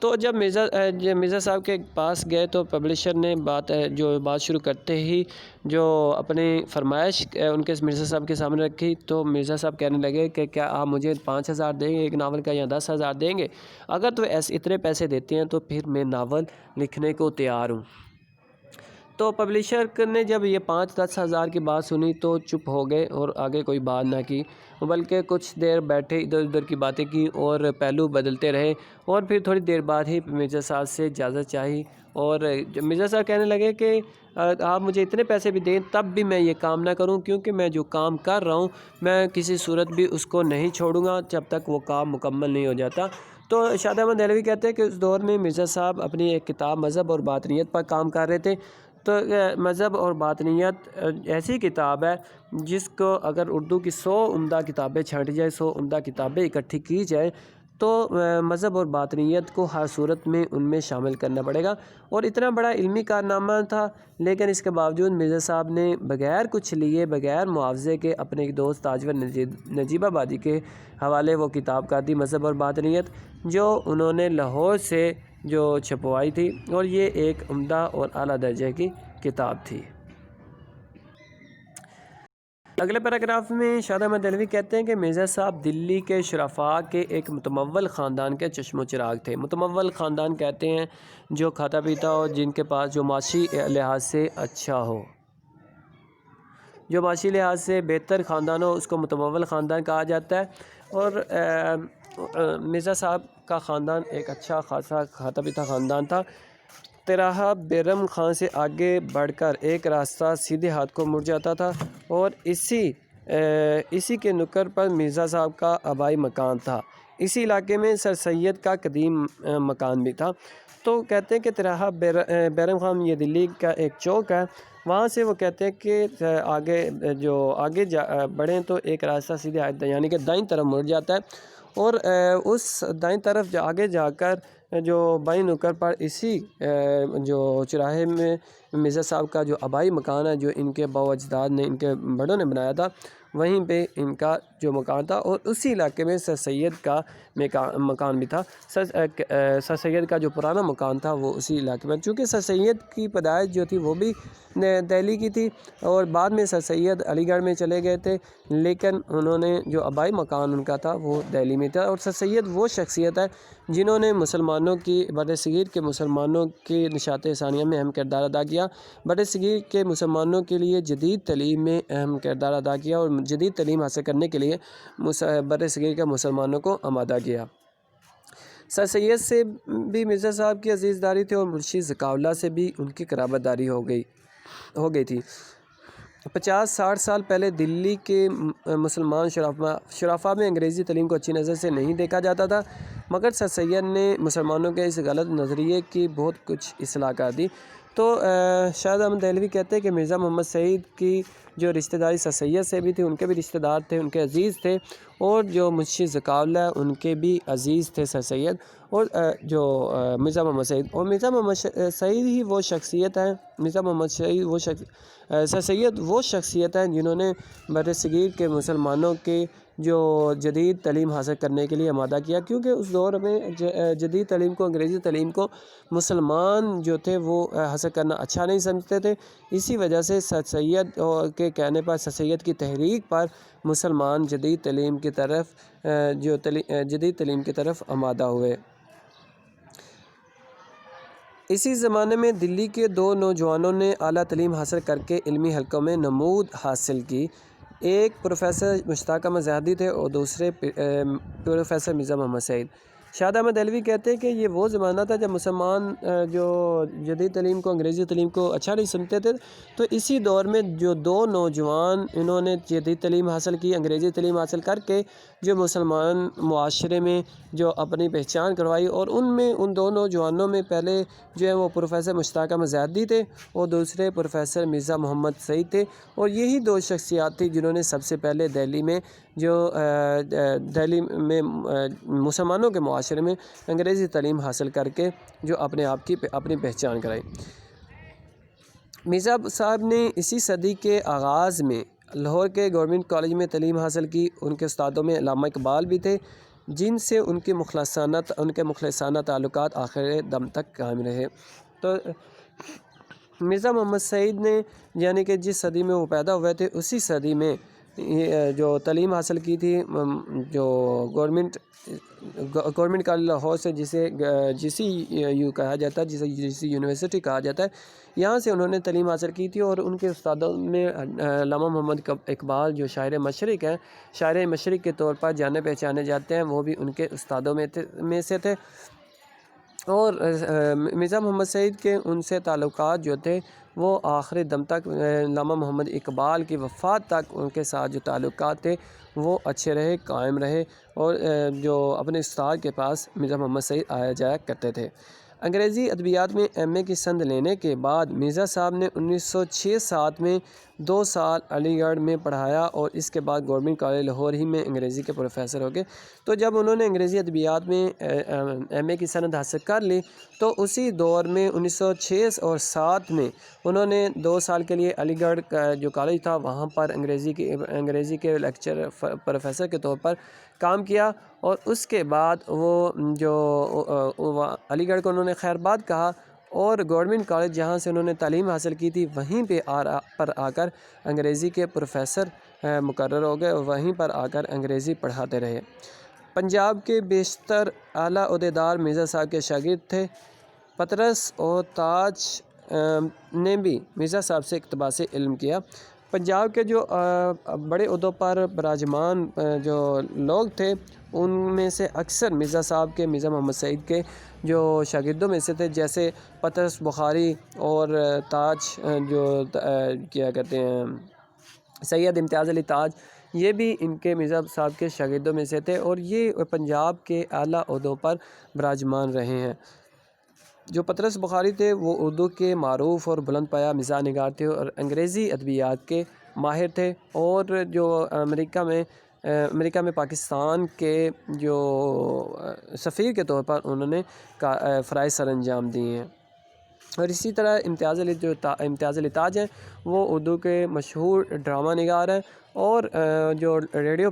تو جب مرزا صاحب کے پاس گئے تو پبلشر نے بات شروع کرتے ہی جو اپنی فرمائش ان کے مرزا صاحب کے سامنے رکھی، تو مرزا صاحب کہنے لگے کہ کیا آپ مجھے 5,000 دیں گے ایک ناول کا یا 10,000 دیں گے؟ اگر تو اتنے پیسے دیتے ہیں تو پھر میں ناول لکھنے کو تیار ہوں۔ تو پبلشر نے جب یہ 5-10 ہزار کی بات سنی تو چپ ہو گئے اور آگے کوئی بات نہ کی، بلکہ کچھ دیر بیٹھے ادھر ادھر کی باتیں کی اور پہلو بدلتے رہے، اور پھر تھوڑی دیر بعد ہی مرزا صاحب سے اجازت چاہی، اور مرزا صاحب کہنے لگے کہ آپ مجھے اتنے پیسے بھی دیں تب بھی میں یہ کام نہ کروں، کیونکہ میں جو کام کر رہا ہوں میں کسی صورت بھی اس کو نہیں چھوڑوں گا جب تک وہ کام مکمل نہیں ہو جاتا۔ تو شاد احمد دہلوی کہتے ہیں کہ اس دور میں مرزا صاحب اپنی ایک کتاب مذہب اور باطنیت پر کام کر رہے تھے۔ تو مذہب اور باطنیت ایسی کتاب ہے جس کو اگر اردو کی 100 عمدہ کتابیں چھانٹی جائے، 100 عمدہ کتابیں اکٹھی کی جائے تو مذہب اور باطنیت کو ہر صورت میں ان میں شامل کرنا پڑے گا، اور اتنا بڑا علمی کارنامہ تھا، لیکن اس کے باوجود مرزا صاحب نے بغیر کچھ لیے، بغیر معاوضے کے اپنے ایک دوست تاجور نجیب آبادی کے حوالے وہ کتاب کر دی مذہب اور باطنیت، جو انہوں نے لاہور سے جو چھپوائی تھی، اور یہ ایک عمدہ اور اعلیٰ درجے کی کتاب تھی۔ اگلے پیراگراف میں شاد احمد دہلوی کہتے ہیں کہ مرزا صاحب دلی کے شرفاء کے ایک متمول خاندان کے چشم و چراغ تھے۔ متمول خاندان کہتے ہیں جو کھاتا پیتا ہو، جن کے پاس جو معاشی لحاظ سے اچھا ہو، جو معاشی لحاظ سے بہتر خاندان ہو اس کو متمول خاندان کہا جاتا ہے، اور مرزا صاحب کا خاندان ایک اچھا خاصا کھاتا پیتا خاندان تھا۔ تراہا بیرم خان سے آگے بڑھ کر ایک راستہ سیدھے ہاتھ کو مڑ جاتا تھا، اور اسی کے نکر پر مرزا صاحب کا آبائی مکان تھا۔ اسی علاقے میں سر سید کا قدیم مکان بھی تھا۔ تو کہتے ہیں کہ تراہا بیرم خان یہ دلی کا ایک چوک ہے، وہاں سے وہ کہتے ہیں کہ آگے بڑھیں تو ایک راستہ سیدھے یعنی کہ دائیں طرف مڑ جاتا ہے، اور اس دائیں طرف آگے جا کر جو بائیں نکر پر اسی جو چراہے میں مرزا صاحب کا جو آبائی مکان ہے، جو ان کے باؤ اجداد نے، ان کے بڑوں نے بنایا تھا، وہیں پہ ان کا جو مکان تھا، اور اسی علاقے میں سر سید کا مکان بھی تھا۔ سر سید کا جو پرانا مکان تھا وہ اسی علاقے میں، چونکہ سر سید کی پیدائش جو تھی وہ بھی دہلی کی تھی، اور بعد میں سر سید علی گڑھ میں چلے گئے تھے، لیکن انہوں نے جو آبائی مکان ان کا تھا وہ دہلی میں تھا۔ اور سر سید وہ شخصیت ہے جنہوں نے مسلمانوں کی بر صغیر کے مسلمانوں کی نشاط ثانیہ میں اہم کردار ادا کیا، بر صغیر کے مسلمانوں کے لیے جدید تعلیم میں اہم کردار ادا کیا، اور جدید تعلیم حاصل کرنے کے لیے بر صغیر کے مسلمانوں کو آمادہ کیا۔ سر سید سے بھی مرزا صاحب کی عزیز داری تھی، اور منشی ذکاء اللہ سے بھی ان کی قرابت داری ہو گئی تھی۔ 50-60 سال پہلے دلی کے مسلمان شرفاء میں انگریزی تعلیم کو اچھی نظر سے نہیں دیکھا جاتا تھا، مگر سر سید نے مسلمانوں کے اس غلط نظریے کی بہت کچھ اصلاح کر دی۔ تو شاد احمد دہلوی کہتے ہیں کہ مرزا محمد سعید کی جو رشتہ داری سر سید سے بھی تھی، ان کے بھی رشتہ دار تھے، ان کے عزیز تھے، اور جو منشی ذکاء اللہ ان کے بھی عزیز تھے سر سید، اور جو مرزا محمد سعید، اور مرزا محمد سعید ہی وہ شخصیت ہے، سر سید وہ شخصیت ہیں جنہوں نے بر صغیر کے مسلمانوں کے جو جدید تعلیم حاصل کرنے کے لیے آمادہ کیا، کیونکہ اس دور میں جدید تعلیم کو، انگریزی تعلیم کو مسلمان جو تھے وہ حاصل کرنا اچھا نہیں سمجھتے تھے۔ اسی وجہ سے سر سید کے کہنے پر، سر سید کی تحریک پر مسلمان جدید تعلیم کی طرف آمادہ ہوئے۔ اسی زمانے میں دلی کے 2 نوجوانوں نے اعلیٰ تعلیم حاصل کر کے علمی حلقوں میں نمود حاصل کی، ایک پروفیسر مشتاق احمد زاہدی تھے اور دوسرے پروفیسر مرزا محمد سعید۔ شاد احمد دہلوی کہتے ہیں کہ یہ وہ زمانہ تھا جب مسلمان جو جدید تعلیم کو، انگریزی تعلیم کو اچھا نہیں سمجھتے تھے، تو اسی دور میں جو 2 نوجوان انہوں نے جدید تعلیم حاصل کی، انگریزی تعلیم حاصل کر کے جو مسلمان معاشرے میں جو اپنی پہچان کروائی، اور ان 2 نوجوانوں میں پہلے جو ہے وہ پروفیسر مشتاق احمد زاہدی تھے اور دوسرے پروفیسر مرزا محمد سعید تھے، اور یہی 2 شخصیات تھیں جنہوں نے سب سے پہلے دہلی میں مسلمانوں کے معاشرے میں انگریزی تعلیم حاصل کر کے جو اپنے آپ کی اپنی پہچان کرائی۔ مرزا صاحب نے اسی صدی کے آغاز میں لاہور کے گورنمنٹ کالج میں تعلیم حاصل کی، ان کے استادوں میں علامہ اقبال بھی تھے۔ جن سے ان کے مخلصانہ تعلقات آخر دم تک قائم رہے۔ تو مرزا محمد سعید نے یعنی کہ جس صدی میں وہ پیدا ہوئے تھے اسی صدی میں جو تعلیم حاصل کی تھی جو گورنمنٹ کالج لاہور سے جسے جی سی یو کہا جاتا ہے، جسے جی سی یونیورسٹی کہا جاتا ہے، یہاں سے انہوں نے تعلیم حاصل کی تھی۔ اور ان کے استادوں میں علامہ محمد اقبال جو شاعر مشرق ہیں، شاعر مشرق کے طور پر جانے پہچانے جاتے ہیں، وہ بھی ان کے استادوں میں سے تھے۔ اور مرزا محمد سعید کے ان سے تعلقات جو تھے وہ آخری دم تک علامہ محمد اقبال کی وفات تک ان کے ساتھ جو تعلقات تھے وہ اچھے رہے، قائم رہے، اور جو اپنے استاد کے پاس مرزا محمد سعید آیا جایا کرتے تھے۔ انگریزی ادبیات میں ایم اے کی سند لینے کے بعد مرزا صاحب نے 1906-07 میں 2 سال علی گڑھ میں پڑھایا اور اس کے بعد گورنمنٹ کالج لاہور ہی میں انگریزی کے پروفیسر ہو گئے۔ تو جب انہوں نے انگریزی ادبیات میں ایم اے کی سند حاصل کر لی تو اسی دور میں 1906 اور 1907 میں انہوں نے 2 سال کے لیے علی گڑھ کا جو کالج تھا وہاں پر انگریزی کے لیکچر پروفیسر کے طور پر کام کیا۔ اور اس کے بعد وہ جو علی گڑھ کو انہوں نے خیر آباد کہا، اور گورنمنٹ کالج جہاں سے انہوں نے تعلیم حاصل کی تھی وہیں پہ آ کر انگریزی کے پروفیسر مقرر ہو گئے اور وہیں پر آ کر انگریزی پڑھاتے رہے۔ پنجاب کے بیشتر اعلیٰ عہدیدار مرزا صاحب کے شاگرد تھے۔ پطرس اور تاج نے بھی مرزا صاحب سے اقتباس علم کیا۔ پنجاب کے جو بڑے عہدوں پر براجمان جو لوگ تھے ان میں سے اکثر مرزا صاحب کے مرزا محمد سعید کے جو شاگردوں میں سے تھے، جیسے پطرس بخاری اور تاج جو کیا کہتے ہیں سید امتیاز علی تاج، یہ بھی ان کے مرزا صاحب کے شاگردوں میں سے تھے اور یہ پنجاب کے اعلیٰ عہدوں پر براجمان رہے ہیں۔ جو پطرس بخاری تھے وہ اردو کے معروف اور بلند پایہ مزاح نگار تھے اور انگریزی ادبیات کے ماہر تھے، اور جو امریکہ میں پاکستان کے جو سفیر کے طور پر انہوں نے فرائض سر انجام دیے ہیں۔ اور اسی طرح امتیاز علی تاج ہیں، وہ اردو کے مشہور ڈرامہ نگار ہیں، اور جو ریڈیو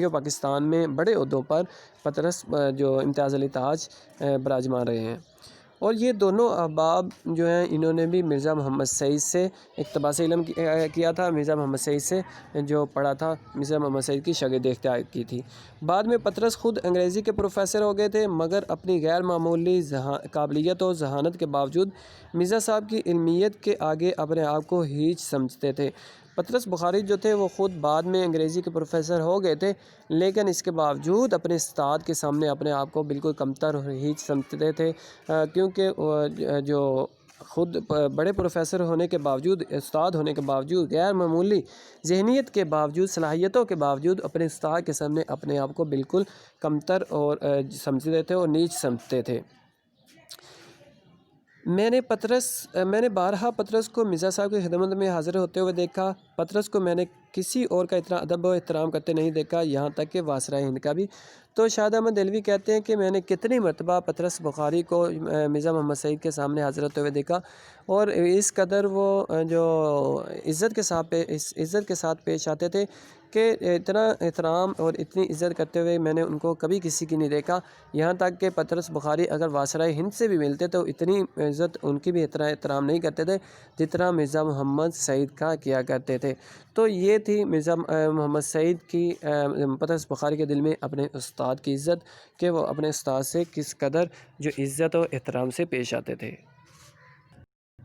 پاکستان میں بڑے عہدوں پر پطرس جو امتیاز علی تاج براجمان رہے ہیں۔ اور یہ دونوں احباب جو ہیں انہوں نے بھی مرزا محمد سعید سے اقتباس علم کیا تھا، مرزا محمد سعید سے جو پڑھا تھا، مرزا محمد سعید کی شاگردی اختیار کی تھی۔ بعد میں پطرس خود انگریزی کے پروفیسر ہو گئے تھے، مگر اپنی غیر معمولی قابلیت اور ذہانت کے باوجود مرزا صاحب کی علمیت کے آگے اپنے آپ کو ہیچ سمجھتے تھے۔ پطرس بخاری جو تھے وہ خود بعد میں انگریزی کے پروفیسر ہو گئے تھے، لیکن اس کے باوجود اپنے استاد کے سامنے اپنے آپ کو بالکل کمتر اور ہیچ سمجھتے تھے، کیونکہ جو خود بڑے پروفیسر ہونے کے باوجود، استاد ہونے کے باوجود، غیر معمولی ذہنیت کے باوجود، صلاحیتوں کے باوجود اپنے استاد کے سامنے اپنے آپ کو بالکل کمتر اور سمجھتے تھے اور نیچ سمجھتے تھے۔ میں نے بارہا پطرس کو مرزا صاحب کی خدمت میں حاضر ہوتے ہوئے دیکھا۔ پطرس کو میں نے کسی اور کا اتنا ادب و احترام کرتے نہیں دیکھا، یہاں تک کہ وائسرائے ہند کا بھی۔ تو شاہد احمد دہلوی کہتے ہیں کہ میں نے کتنی مرتبہ پطرس بخاری کو مرزا محمد سعید کے سامنے حاضر ہوتے ہوئے دیکھا، اور اس قدر وہ جو عزت کے ساتھ پیش آتے تھے کہ اتنا احترام اور اتنی عزت کرتے ہوئے میں نے ان کو کبھی کسی کی نہیں دیکھا۔ یہاں تک کہ پطرس بخاری اگر وائسرائے ہند سے بھی ملتے تو اتنی عزت ان کی بھی احترام نہیں کرتے تھے جتنا مرزا محمد سعید کا کیا کرتے تھے۔ تو یہ تھی مرزا محمد سعید کی پطرس بخاری کے دل میں اپنے استاد کی عزت، کہ وہ اپنے استاد سے کس قدر جو عزت و احترام سے پیش آتے تھے۔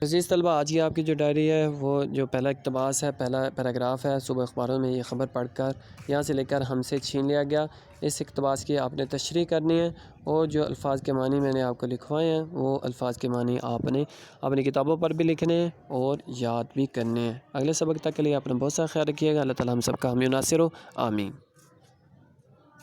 عزیز طلبہ، آج کی آپ کی جو ڈائری ہے وہ جو پہلا اقتباس ہے، پہلا پیراگراف ہے، صبح اخباروں میں یہ خبر پڑھ کر یہاں سے لے کر ہم سے چھین لیا گیا۔ اس اقتباس کی آپ نے تشریح کرنی ہے، اور جو الفاظ کے معنی میں نے آپ کو لکھوائے ہیں وہ الفاظ کے معنی آپ نے اپنی کتابوں پر بھی لکھنے ہیں اور یاد بھی کرنے ہیں۔ اگلے سبق تک کے لیے اپنا بہت سا خیال رکھیے گا۔ اللہ تعالیٰ ہم سب کا حامی و ناصر ہو، آمین۔